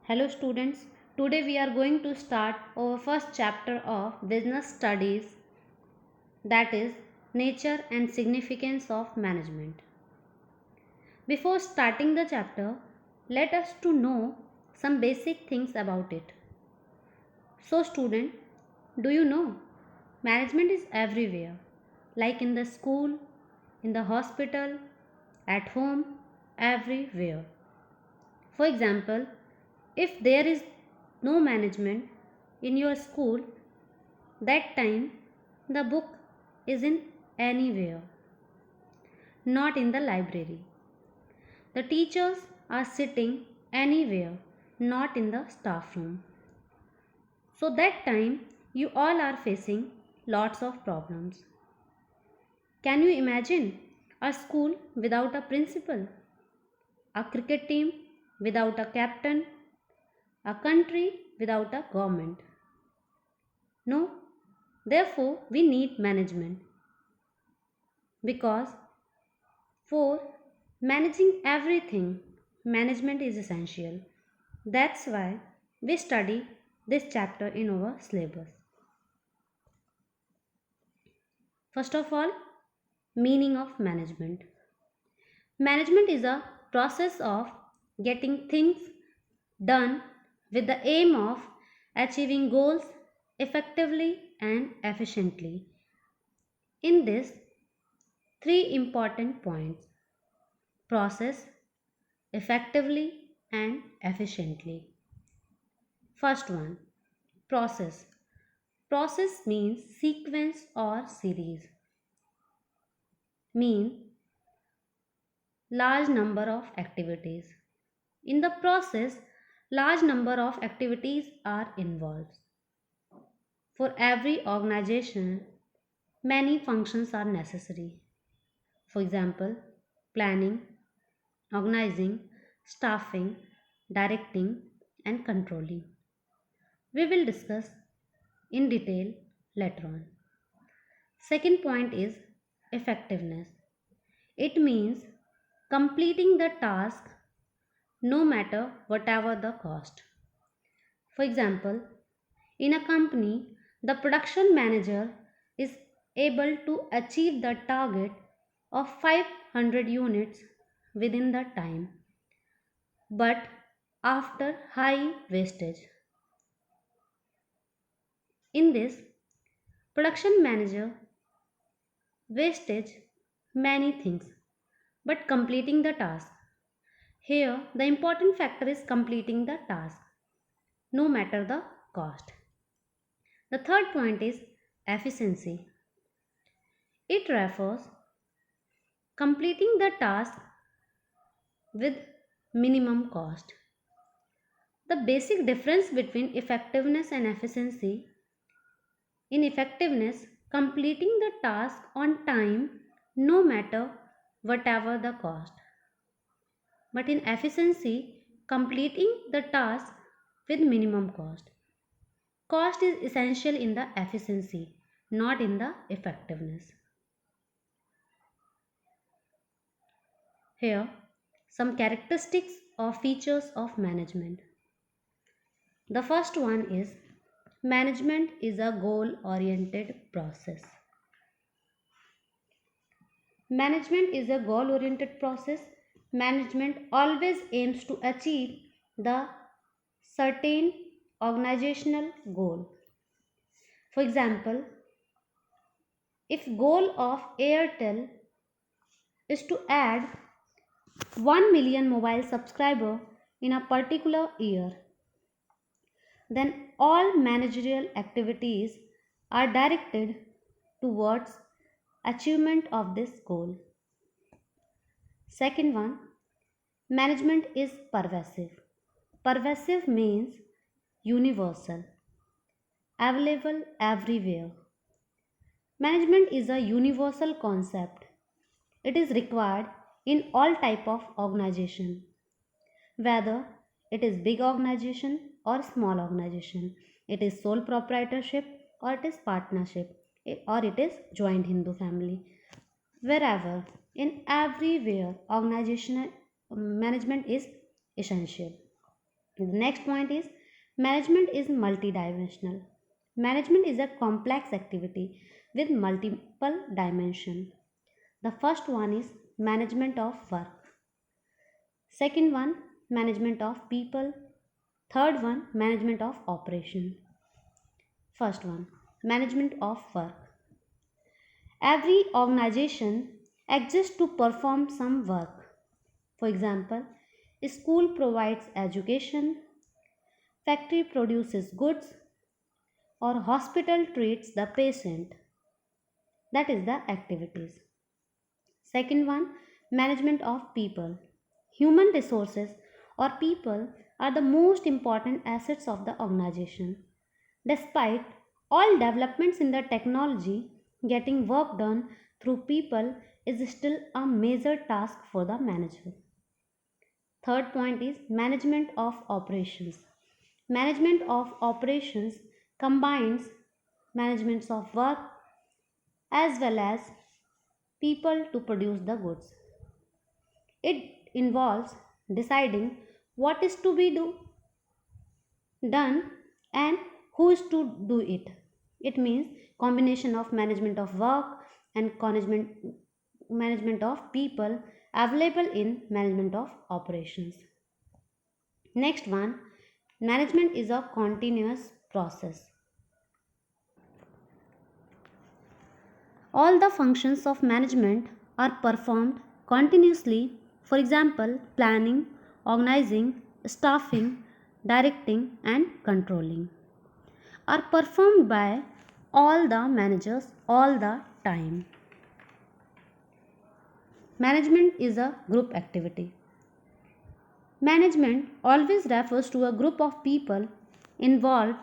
Hello students, today we are going to start our first chapter of business studies, that is nature and significance of management. Before starting the chapter, let us to know some basic things about it. So student, do you know management is everywhere, like in the school, in the hospital, at home, everywhere. For example, if there is no management in your school, that time the book is in anywhere, not in the library. The teachers are sitting anywhere, not in the staff room. So that time you all are facing lots of problems. Can you imagine a school without a principal, a cricket team without a captain, a country without a government? No. Therefore, we need management because for managing everything, management is essential. That's why we study this chapter in our syllabus. First of all, meaning of management. Management is a process of getting things done with the aim of achieving goals effectively and efficiently. In this, three important points: process, effectively, and efficiently. First one, process. Process means sequence or series. Mean large number of activities. In the process, large number of activities are involved. For every organization, many functions are necessary. For example, planning, organizing, staffing, directing, and controlling. We will discuss in detail later on. Second point is effectiveness. It means completing the task no matter whatever the cost. For example, in a company, the production manager is able to achieve the target of 500 units within the time, but after high wastage. In this, production manager wastage many things but completing the task. Here, the important factor is completing the task, no matter the cost. The third point is efficiency. It refers completing the task with minimum cost. The basic difference between effectiveness and efficiency: in effectiveness, completing the task on time no matter whatever the cost. But in efficiency, completing the task with minimum cost. Cost is essential in the efficiency, not in the effectiveness. Here, some characteristics or features of management. The first one is management is a goal oriented process. Management is a goal oriented process. Management always aims to achieve the certain organizational goal. For example, if goal of Airtel is to add 1 million mobile subscriber in a particular year, then all managerial activities are directed towards achievement of this goal. Second one, management is pervasive. Pervasive means universal, available everywhere. Management is a universal concept. It is required in all type of organization, whether it is big organization or small organization, it is sole proprietorship or it is partnership, or it is joint Hindu family. Wherever, in everywhere, organizational management is essential. The next point is management is multidimensional. Management is a complex activity with multiple dimensions. The first one is management of work. Second one, management of people. Third one, management of operation. First one, management of work. Every organization exists to perform some work. For example, a school provides education, factory produces goods, or hospital treats the patient. That is the activities. Second one, management of people. Human resources or people are the most important assets of the organization. Despite all developments in the technology, getting work done through people is still a major task for the manager. Third point is management of operations. Management of operations combines managements of work as well as people to produce the goods. It involves deciding what is to be done and who is to do it. It means combination of management of work and management of people available in management of operations. Next one, management is a continuous process. All the functions of management are performed continuously. For example, planning, organizing, staffing, directing, and controlling are performed by all the managers all the time. Management is a group activity. Management always refers to a group of people involved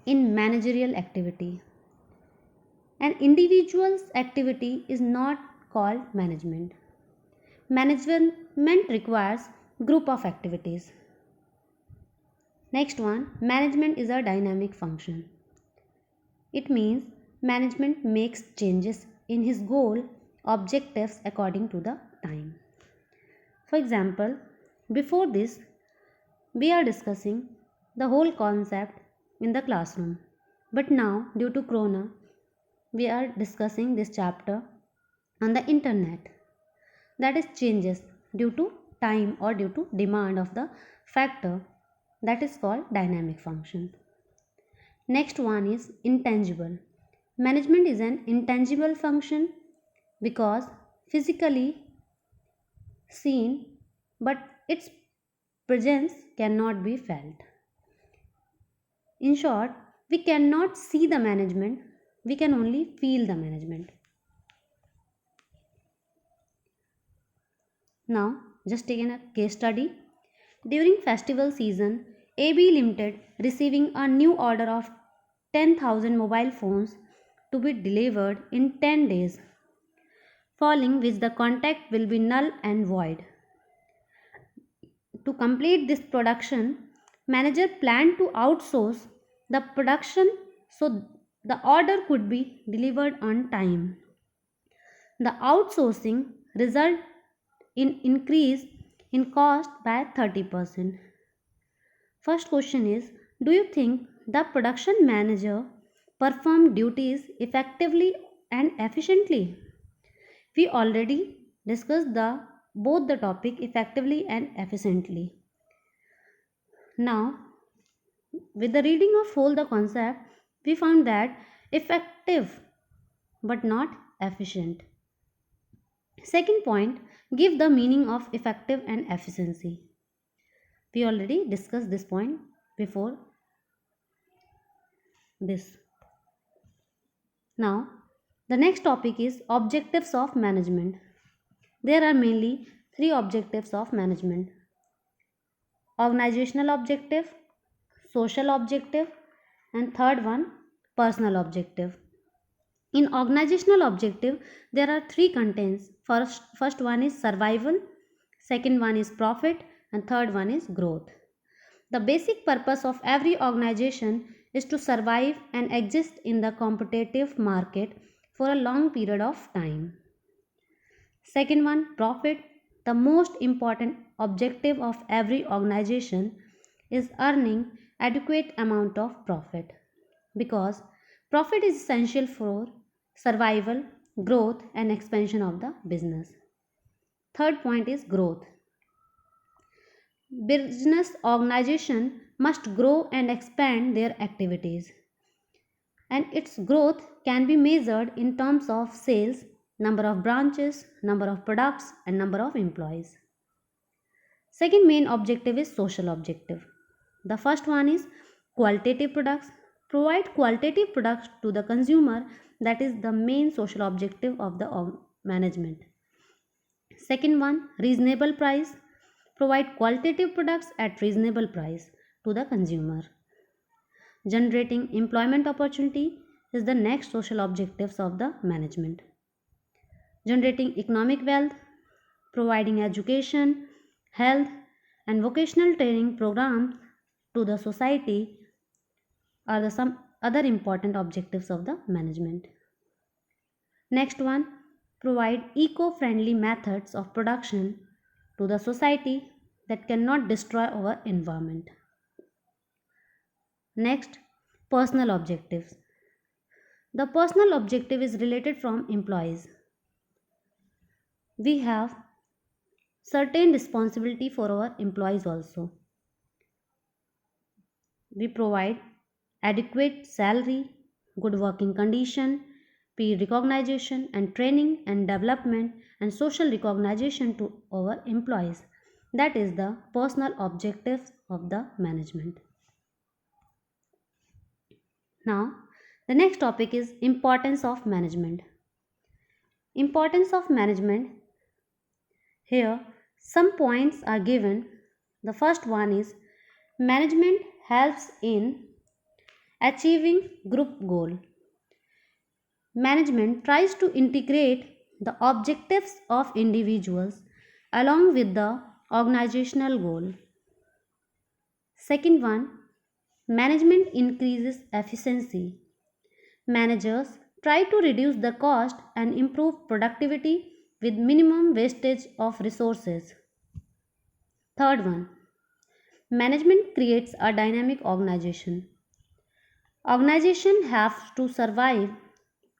in managerial activity. An individual's activity is not called management. Management requires group of activities. Next one, management is a dynamic function. It means management makes changes in his goal objectives according to the time. For example, before this we are discussing the whole concept in the classroom, but now due to corona we are discussing this chapter on the internet. That is changes due to time or due to demand of the factor, that is called dynamic function. Next one is intangible. Management is an intangible function because physically seen but its presence cannot be felt. In short, we cannot see the management, we can only feel the management. Now, just taking a case study. During festival season, AB Limited receiving a new order of 10,000 mobile phones to be delivered in 10 days, following which the contract will be null and void. To complete this production, manager planned to outsource the production so the order could be delivered on time. The outsourcing result in increase in cost by 30%. First question is, do you think the production manager performed duties effectively and efficiently? We already discussed both the topic effectively and efficiently. Now, with the reading of whole the concept, we found that effective but not efficient. Second point, give the meaning of effective and efficiency. We already discussed this point before this. Now, the next topic is objectives of management. There are mainly three objectives of management: organizational objective, social objective, and third one, personal objective. In organizational objective, there are three contents. First one is survival, second one is profit, and third one is growth. The basic purpose of every organization is to survive and exist in the competitive market for a long period of time. Second one, profit. The most important objective of every organization is earning adequate amount of profit, because profit is essential for survival, growth and expansion of the business. Third point is growth. Business organization must grow and expand their activities, and its growth can be measured in terms of sales, number of branches, number of products and number of employees. Second main objective is social objective. The first one is qualitative products. Provide qualitative products to the consumer, that is the main social objective of the management. Second one, reasonable price. Provide qualitative products at reasonable price to the consumer. Generating employment opportunity is the next social objectives of the management. Generating economic wealth, providing education, health and vocational training programs to the society are the some other important objectives of the management. Next one, provide eco-friendly methods of production to the society that cannot destroy our environment. Next, personal objectives. The personal objective is related from employees. We have certain responsibility for our employees also. We provide adequate salary, good working condition, peer recognition and training and development and social recognition to our employees. That is the personal objectives of the management. Now, the next topic is importance of management. Importance of management. Here, some points are given. The first one is management helps in achieving group goal. Management tries to integrate the objectives of individuals along with the organizational goal. Second one, management increases efficiency. Managers try to reduce the cost and improve productivity with minimum wastage of resources. Third one, management creates a dynamic organization. Organization have to survive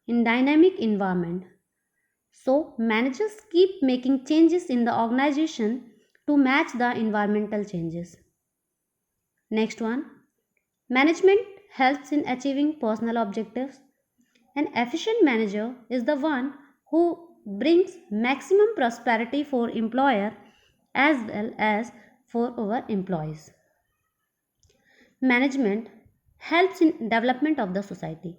in dynamic environment. So managers keep making changes in the organization to match the environmental changes. Next one, management helps in achieving personal objectives. An efficient manager is the one who brings maximum prosperity for employer as well as for our employees. Management helps in development of the society.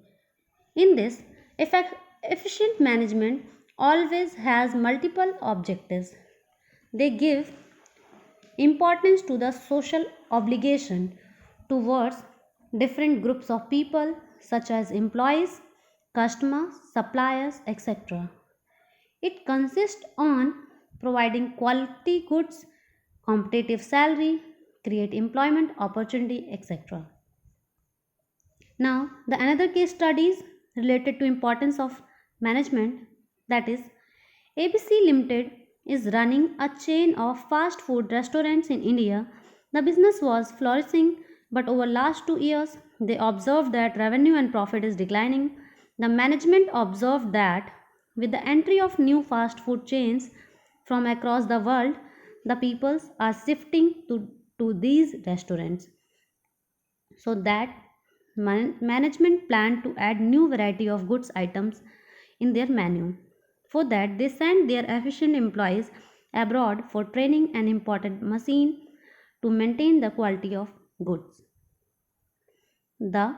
In this, efficient management always has multiple objectives. They give importance to the social obligation towards different groups of people such as employees, customers, suppliers, etc. It consists on providing quality goods, competitive salary, create employment opportunity, etc. Now, the another case studies related to importance of management, that is ABC Limited is running a chain of fast food restaurants in India. The business was flourishing, but over last 2 years they observed that revenue and profit is declining. The management observed that with the entry of new fast food chains from across the world, the peoples are shifting to these restaurants. So that management planned to add new variety of goods items in their menu. For that, they sent their efficient employees abroad for training and imported machine to maintain the quality of goods. The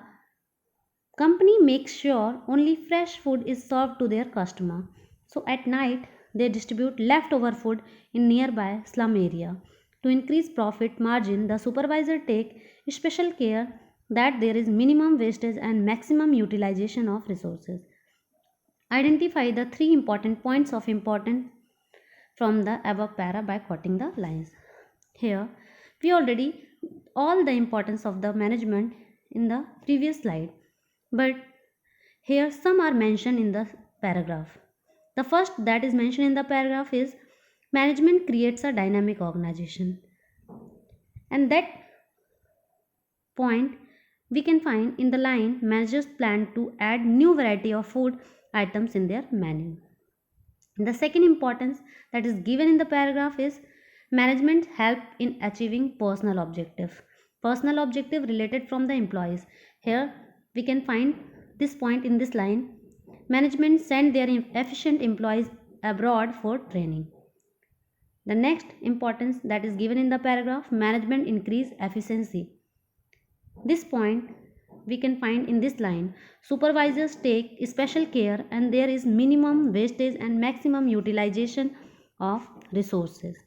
company makes sure only fresh food is served to their customer. So at night, they distribute leftover food in nearby slum area. To increase profit margin, the supervisor take special care that there is minimum wastage and maximum utilization of resources. Identify the three important points of importance from the above para by quoting the lines. Here, we already all the importance of the management in the previous slide, but here some are mentioned in the paragraph. The first that is mentioned in the paragraph is management creates a dynamic organization, and that point we can find in the line managers plan to add new variety of food items in their menu. The second importance that is given in the paragraph is management help in achieving personal objective. Personal objective related from the employees. Here we can find this point in this line. Management send their efficient employees abroad for training. The next importance that is given in the paragraph, management increase efficiency. This point we can find in this line. Supervisors take special care and there is minimum wastage and maximum utilization of resources.